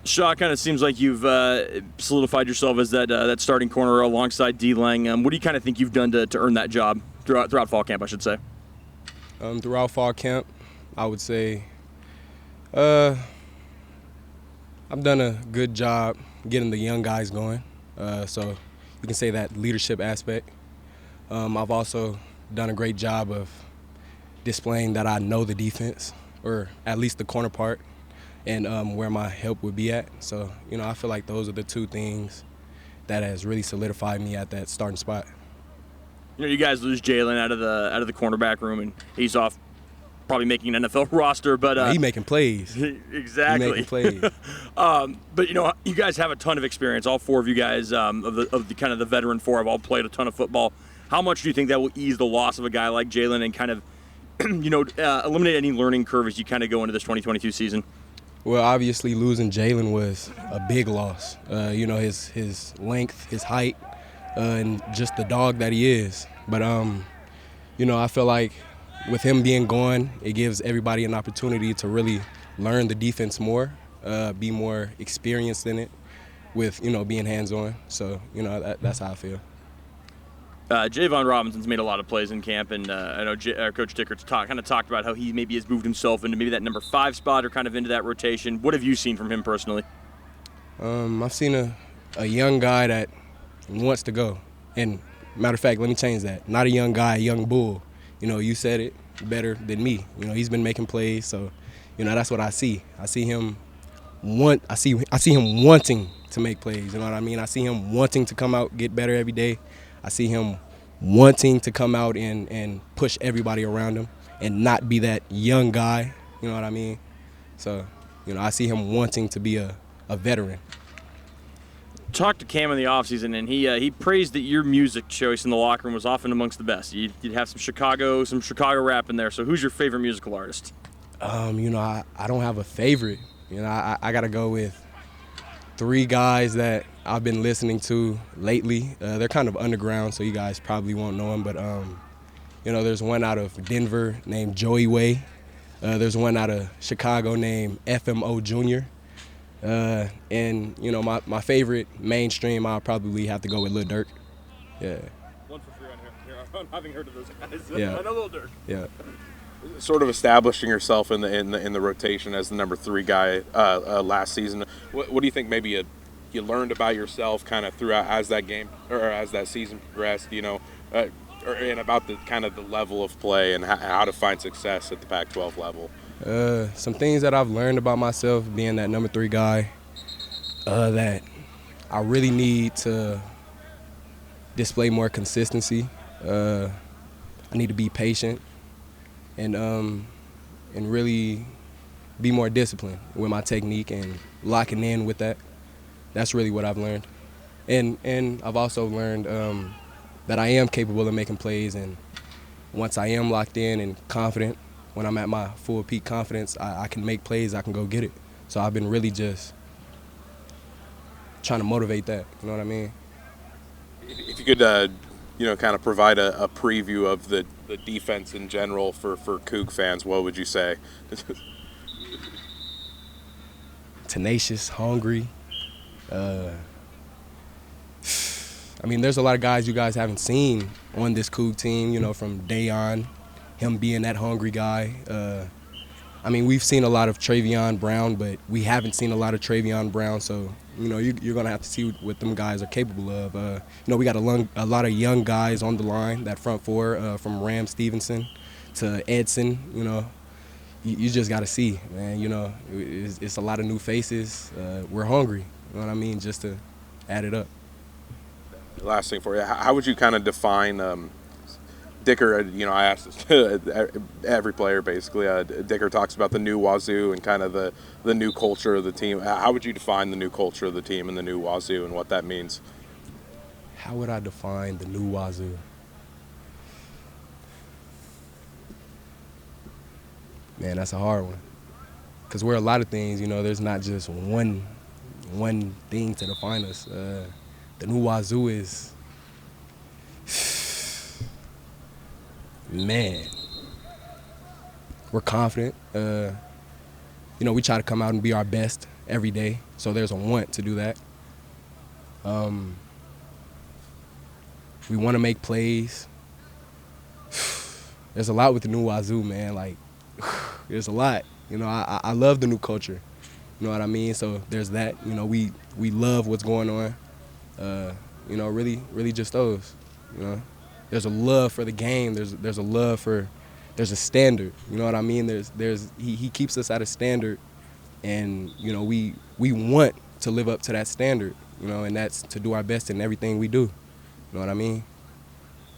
Shaw, kind of seems like you've solidified yourself as that starting corner alongside D-Lang. What do you kind of think you've done to earn that job throughout fall camp, I should say? Throughout fall camp, I would say I've done a good job getting the young guys going. So you can say that leadership aspect. I've also done a great job of displaying that I know the defense, or at least the corner part, and where my help would be at. So, I feel like those are the two things that has really solidified me at that starting spot. You guys lose Jalen out of the cornerback room, and he's off, probably making an NFL roster. But he making plays. Exactly. He making plays. But you guys have a ton of experience. All four of you guys of the kind of the veteran four have all played a ton of football. How much do you think that will ease the loss of a guy like Jalen and kind of eliminate any learning curve as you kind of go into this 2022 season? Well, obviously losing Jalen was a big loss. His length, his height, and just the dog that he is. But I feel like with him being gone, it gives everybody an opportunity to really learn the defense more, be more experienced in it, with being hands-on. So that's how I feel. Javon Robinson's made a lot of plays in camp, and I know Coach Dickert's kind of talked about how he maybe has moved himself into maybe that number 5 spot or kind of into that rotation. What have you seen from him personally? I've seen a young guy that wants to go. And matter of fact, let me change that. Not a young guy, a young bull. You said it better than me. He's been making plays, so that's what I see. I see him wanting to make plays. You know what I mean? I see him wanting to come out, get better every day. I see him wanting to come out and push everybody around him and not be that young guy, you know what I mean? So, I see him wanting to be a veteran. Talked to Cam in the offseason, and he praised that your music choice in the locker room was often amongst the best. You'd have some Chicago rap in there. So who's your favorite musical artist? I don't have a favorite. I got to go with 3 guys that I've been listening to lately. They're kind of underground, so you guys probably won't know them. But, there's one out of Denver named Joey Way. There's one out of Chicago named FMO Jr. And, my favorite mainstream, I'll probably have to go with Lil Durk. Yeah. One for free on here. I'm having heard of those guys. Yeah. I know Lil Durk. Yeah. Sort of establishing yourself in the rotation as the number 3 guy last season. What do you think maybe you learned about yourself kind of throughout as that game or as that season progressed? And about the kind of the level of play and how to find success at the Pac-12 level. Some things that I've learned about myself being that number 3 guy, that I really need to display more consistency. I need to be patient and really be more disciplined with my technique and locking in with that. That's really what I've learned. And I've also learned that I am capable of making plays, and once I am locked in and confident, when I'm at my full peak confidence, I can make plays, I can go get it. So I've been really just trying to motivate that, you know what I mean? If you could, kind of provide a preview of the defense in general for Coug fans, what would you say? Tenacious, hungry. There's a lot of guys you guys haven't seen on this Coug team, from day on, him being that hungry guy. We've seen a lot of Travion Brown, but we haven't seen a lot of Travion Brown, so, you're going to have to see what them guys are capable of. We got a lot of young guys on the line, that front 4, from Ram Stevenson to Edson, you just got to see, man. It's a lot of new faces. We're hungry, you know what I mean, just to add it up. Last thing for you, how would you kind of define Dicker? I asked this every player basically. Dicker talks about the new Wazoo and kind of the new culture of the team. How would you define the new culture of the team and the new Wazoo and what that means? How would I define the new Wazoo? Man, that's a hard one. Because we're a lot of things, there's not just one thing to define us. The new Wazoo is, man, we're confident. We try to come out and be our best every day. So there's a want to do that. We want to make plays. There's a lot with the new Wazoo, man. Like, there's a lot. You know, I love the new culture. You know what I mean? So there's that. You know, we love what's going on. You know, really just those. You know, there's a love for the game. There's a love for. There's a standard. You know what I mean? He keeps us at a standard, and you know we want to live up to that standard. You know, and that's to do our best in everything we do. You know what I mean?